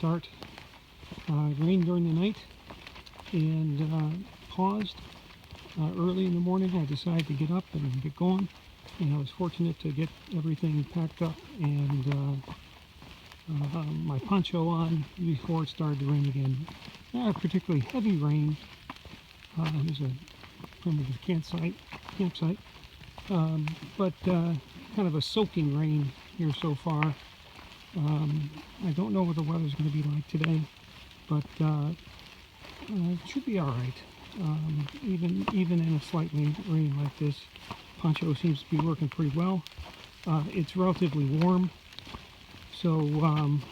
start. It rained during the night and paused. Early in the morning I decided to get up and get going, and I was fortunate to get everything packed up and my poncho on before it started to rain again. Not a particularly heavy rain. There's a primitive campsite, but kind of a soaking rain here so far. I don't know what the weather's going to be like today, but it should be all right. Even in a slight rain like this, poncho seems to be working pretty well. It's relatively warm, so I'm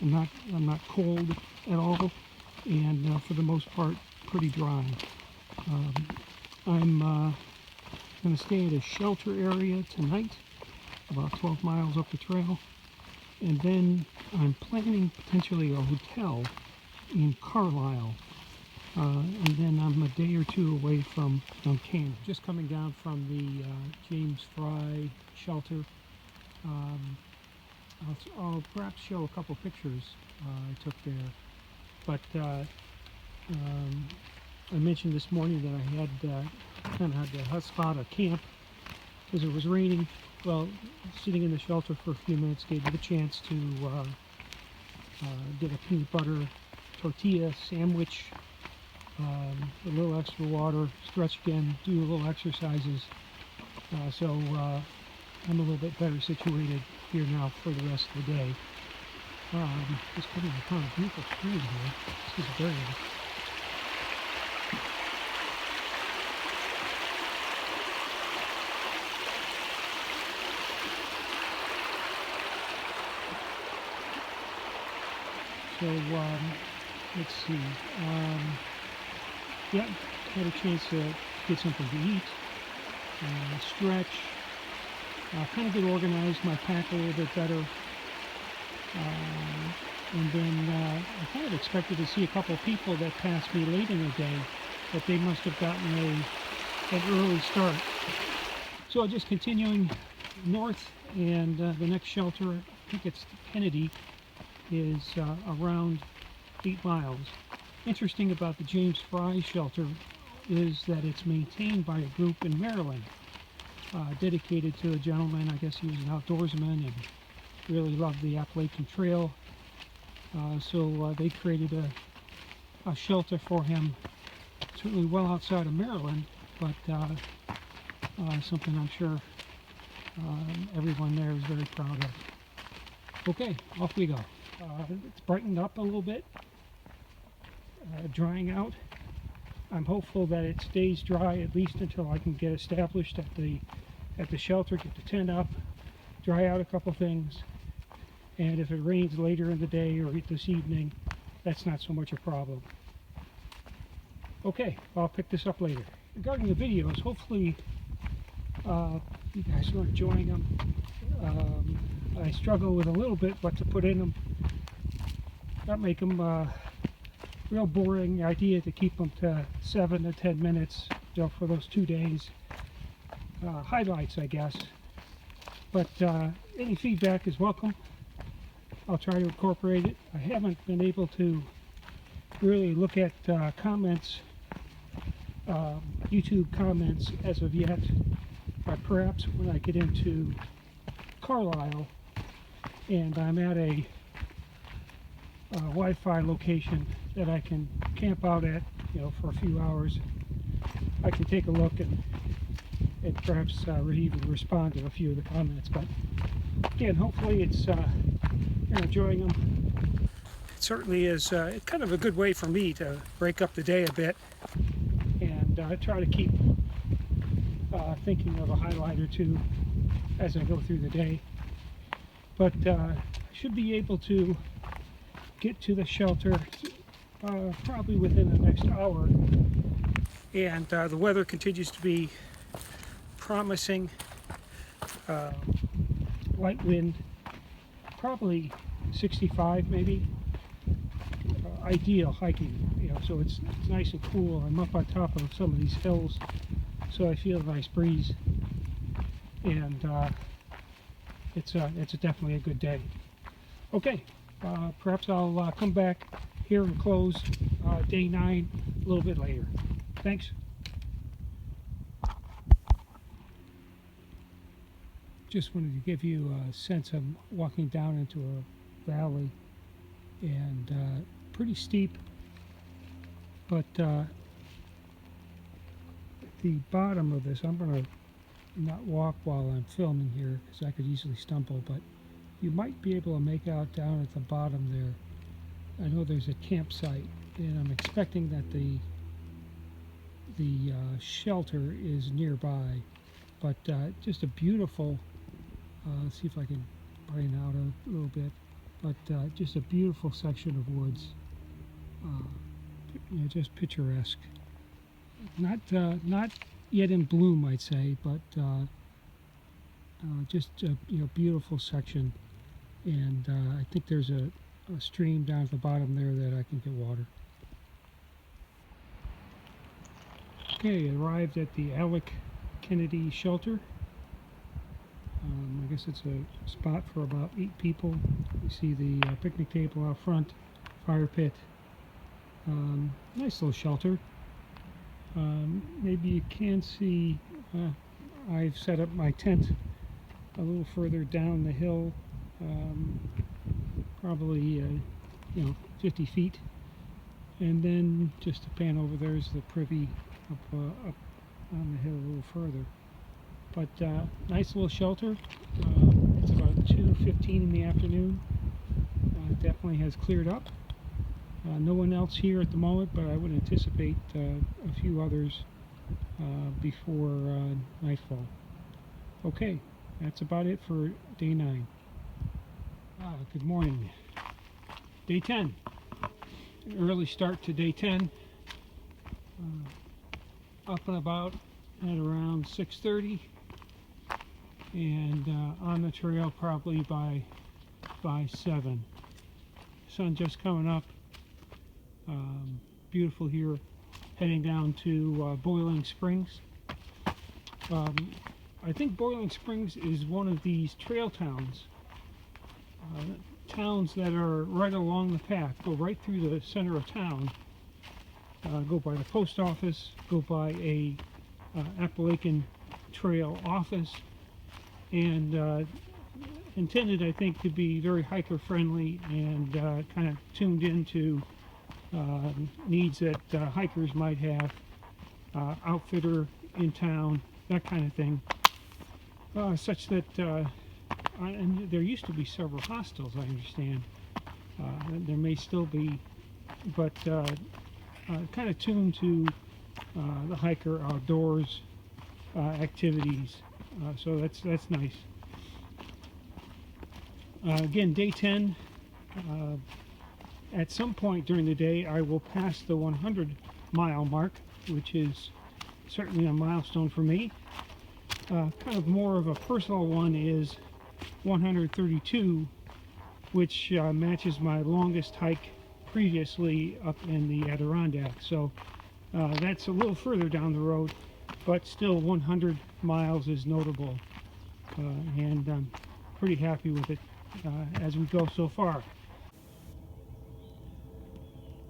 not cold at all, and for the most part, pretty dry. I'm going to stay at a shelter area tonight, about 12 miles up the trail, and then I'm planning potentially a hotel in Carlisle. And then I'm a day or two away from Duncannon. Just coming down from the James Fry shelter. I'll perhaps show a couple pictures I took there. But I mentioned this morning that I had kind of had to hotspot a camp because it was raining. Well, sitting in the shelter for a few minutes gave me the chance to get a peanut butter tortilla sandwich. A little extra water, stretch again, do a little exercises. So I'm a little bit better situated here now for the rest of the day. Just putting upon a beautiful stream here. This is very nice. So let's see. Yeah, had a chance to get something to eat, stretch, kind of get organized, my pack a little bit better, and then I kind of expected to see a couple of people that passed me late in the day, but they must have gotten an early start. So just continuing north, and the next shelter, I think it's Kennedy, is around 8 miles. Interesting about the James Fry shelter is that it's maintained by a group in Maryland, dedicated to a gentleman. I guess he was an outdoorsman and really loved the Appalachian Trail. So they created a shelter for him, certainly well outside of Maryland, but something I'm sure everyone there is very proud of. Okay, off we go. It's brightened up a little bit. Drying out. I'm hopeful that it stays dry at least until I can get established at the shelter, get the tent up, dry out a couple things, and if it rains later in the day or this evening, that's not so much a problem. Okay, I'll pick this up later. Regarding the videos, hopefully you guys are enjoying them. I struggle with a little bit what to put in them, not make them real boring. Idea to keep them to 7 to 10 minutes, you know, for those 2 days. Highlights, I guess. But any feedback is welcome. I'll try to incorporate it. I haven't been able to really look at comments, YouTube comments as of yet. But perhaps when I get into Carlisle and I'm at a Wi-Fi location that I can camp out at, you know, for a few hours, I can take a look and perhaps even respond to a few of the comments. But again, hopefully you're enjoying them. It certainly is kind of a good way for me to break up the day a bit and try to keep thinking of a highlight or two as I go through the day. But I should be able to get to the shelter probably within the next hour, and the weather continues to be promising. Light wind, probably 65 maybe. Ideal hiking, you know, so it's nice and cool. I'm up on top of some of these hills, so I feel a nice breeze, and it's definitely a good day. Okay, Perhaps I'll come back here and close day 9 a little bit later. Thanks. Just wanted to give you a sense of walking down into a valley, and pretty steep, but the bottom of this, I'm going to not walk while I'm filming here because I could easily stumble, but you might be able to make out down at the bottom there. I know there's a campsite, and I'm expecting that the shelter is nearby, but just a beautiful, let's see if I can brighten out a little bit, but just a beautiful section of woods, you know, just picturesque. Not yet in bloom, I'd say, but just a, you know, beautiful section, and I think there's a stream down at the bottom there that I can get water. Okay, arrived at the Alec Kennedy shelter. I guess it's a spot for about 8 people. You see the picnic table out front, fire pit. Nice little shelter. Maybe you can see I've set up my tent a little further down the hill, probably you know, 50 feet, and then just to pan over, there's the privy up on the hill a little further. But nice little shelter. It's about 2:15 in the afternoon. It definitely has cleared up. No one else here at the moment, but I would anticipate a few others before nightfall. Okay, that's about it for day 9. Good morning. Day 10. An early start to day 10. Up and about at around 6:30, and on the trail probably by 7. Sun just coming up. Beautiful here, heading down to Boiling Springs. I think Boiling Springs is one of these trail towns, towns that are right along the path, go right through the center of town, go by the post office, go by a Appalachian Trail office, and intended, I think, to be very hiker friendly and kind of tuned into needs that hikers might have, outfitter in town, that kind of thing, such that and there used to be several hostels, I understand. There may still be, but kind of tuned to the hiker outdoors activities, so that's nice. Again, day 10. At some point during the day, I will pass the 100-mile mark, which is certainly a milestone for me. Kind of more of a personal one is 132, which matches my longest hike previously up in the Adirondack. So that's a little further down the road, but still 100 miles is notable, and I'm pretty happy with it as we go so far.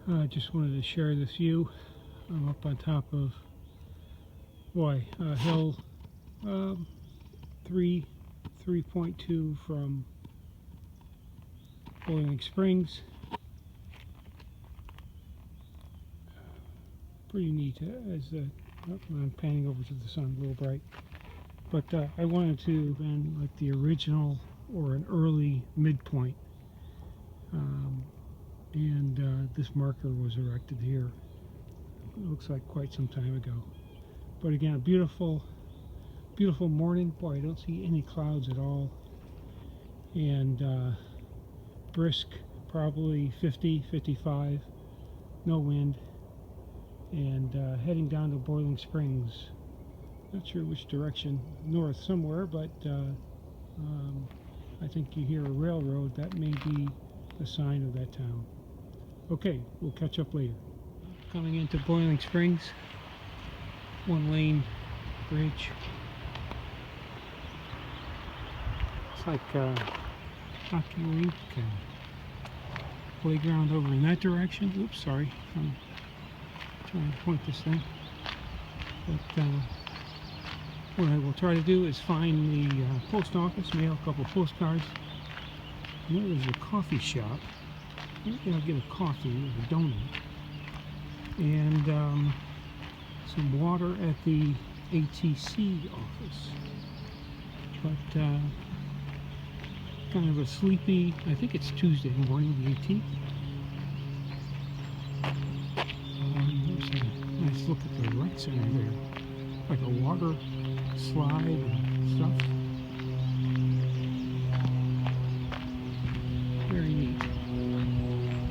I just wanted to share this view. I'm up on top of hill 3.2 from Boiling Springs. Pretty neat as I'm panning over to the sun, a little bright. But I wanted to bend like the original or an early midpoint. And this marker was erected here. It looks like quite some time ago. But again, a beautiful morning. Boy, I don't see any clouds at all. And brisk, probably 50, 55, no wind. And heading down to Boiling Springs. Not sure which direction, north somewhere, but I think you hear a railroad. That may be a sign of that town. Okay, we'll catch up later. Coming into Boiling Springs, 1-lane bridge. It's like hockey rink and playground over in that direction. Oops, sorry. I'm trying to point this thing. But what I will try to do is find the post office, mail a couple postcards. I know there's a coffee shop. Maybe I'll get a coffee or a donut. And some water at the ATC office. But kind of a sleepy, I think it's Tuesday morning, the 18th. There's a nice look at the rec center there. Like a water slide and stuff. Very neat.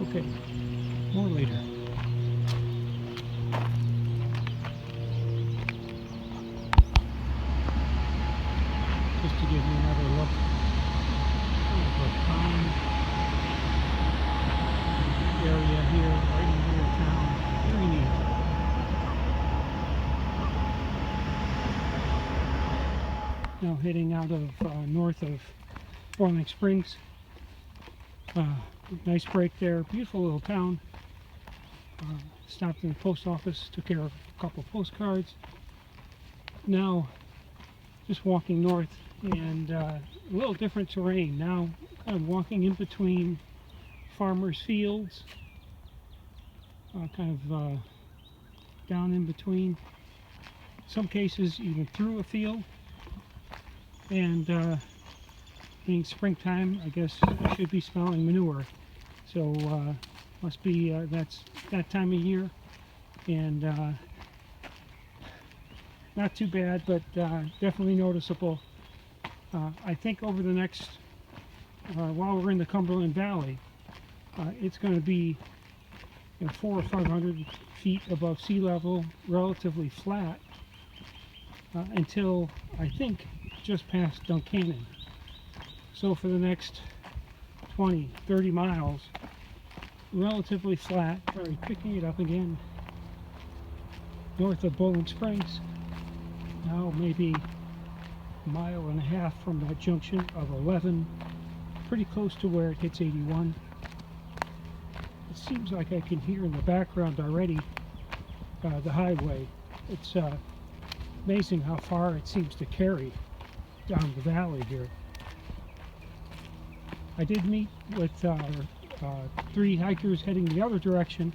Okay, more later. Just to give you another look. Kind of a pond area here, right in the middle of town. Very neat. Now heading out of north of Boiling Springs. Nice break there. Beautiful little town. Stopped in the post office, took care of a couple postcards. Now just walking north, and a little different terrain. Now I'm walking in between farmers' fields, down in between. Some cases even through a field. And being springtime, I guess I should be smelling manure. So must be that's that time of year, and not too bad, but definitely noticeable. I think over the next, while we're in the Cumberland Valley, it's going to be 400 or 500 feet above sea level, relatively flat, until I think just past Duncannon. So for the next 20, 30 miles, relatively flat. Sorry, picking it up again. North of Boiling Springs. Now maybe a mile and a half from that junction of 11. Pretty close to where it hits 81. It seems like I can hear in the background already the highway. It's amazing how far it seems to carry down the valley here. I did meet with 3 hikers heading the other direction.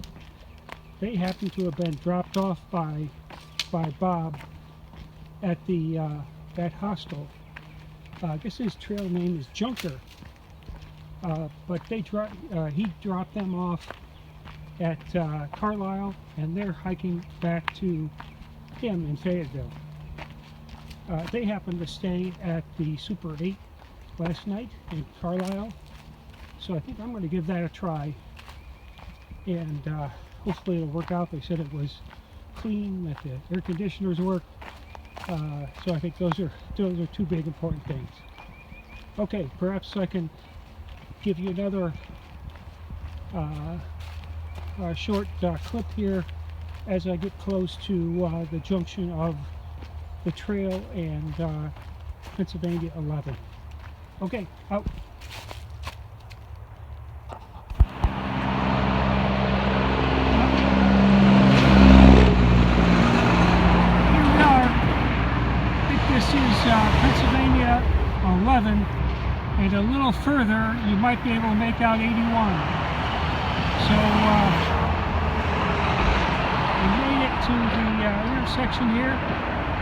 They happen to have been dropped off by Bob at the that hostel. I guess his trail name is Junker. But they he dropped them off at Carlisle, and they're hiking back to him in Fayetteville. They happened to stay at the Super 8 last night in Carlisle, so I think I'm going to give that a try, and hopefully it'll work out. They said it was clean, that the air conditioners work, so I think those are 2 big important things. Okay, perhaps I can give you another short clip here as I get close to the junction of the trail and Pennsylvania 11. Okay, out. Here we are. I think this is Pennsylvania 11, and a little further you might be able to make out 81. So we made it to the intersection here,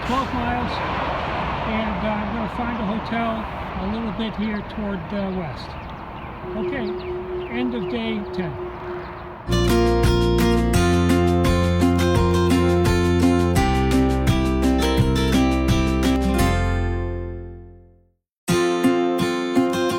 12 miles, and I'm going to find a hotel a little bit here toward west. Okay, end of day 10.